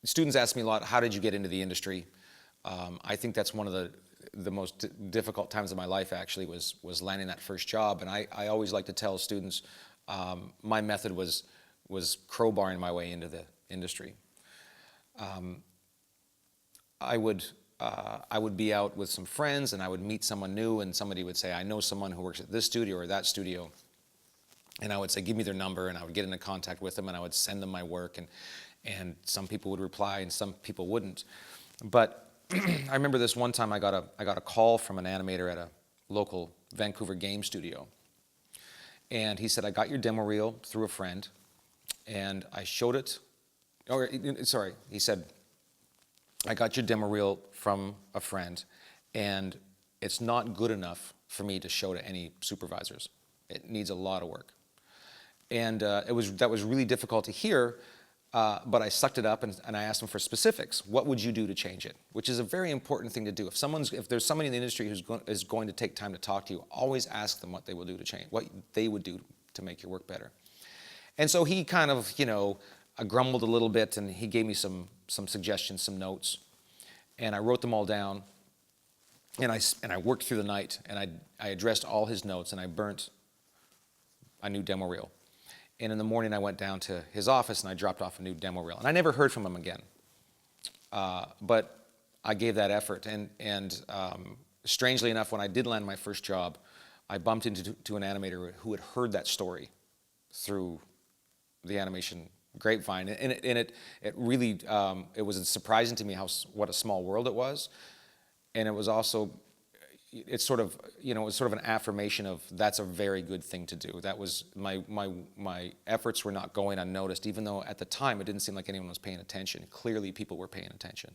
students ask me a lot, how did you get into the industry? I think that's one of the most difficult times of my life actually was landing that first job. And I always like to tell students my method was crowbarring my way into the industry. I would be out with some friends and I would meet someone new and somebody would say, I know someone who works at this studio or that studio. And I would say, give me their number, and I would get into contact with them and I would send them my work, and some people would reply and some people wouldn't. But I remember this one time I got a call from an animator at a local Vancouver game studio. And he said, I got your demo reel through a friend, and I showed it, or sorry, he said, I got your demo reel from a friend, and it's not good enough for me to show to any supervisors. It needs a lot of work. And that was really difficult to hear, but I sucked it up and I asked him for specifics. What would you do to change it? Which is a very important thing to do. If there's somebody in the industry who's is going to take time to talk to you, always ask them what they will do to change, what they would do to make your work better. And so he kind of, grumbled a little bit, and he gave me some suggestions, some notes, and I wrote them all down. And I worked through the night, and I addressed all his notes, and I burnt a new demo reel. And in the morning, I went down to his office and I dropped off a new demo reel. And I never heard from him again. But I gave that effort. And strangely enough, when I did land my first job, I bumped into an animator who had heard that story through the animation grapevine. And it really, it was surprising to me what a small world it was. And it was also, it's sort of, it was sort of an affirmation of that's a very good thing to do. That was, my efforts were not going unnoticed, even though at the time it didn't seem like anyone was paying attention. Clearly people were paying attention.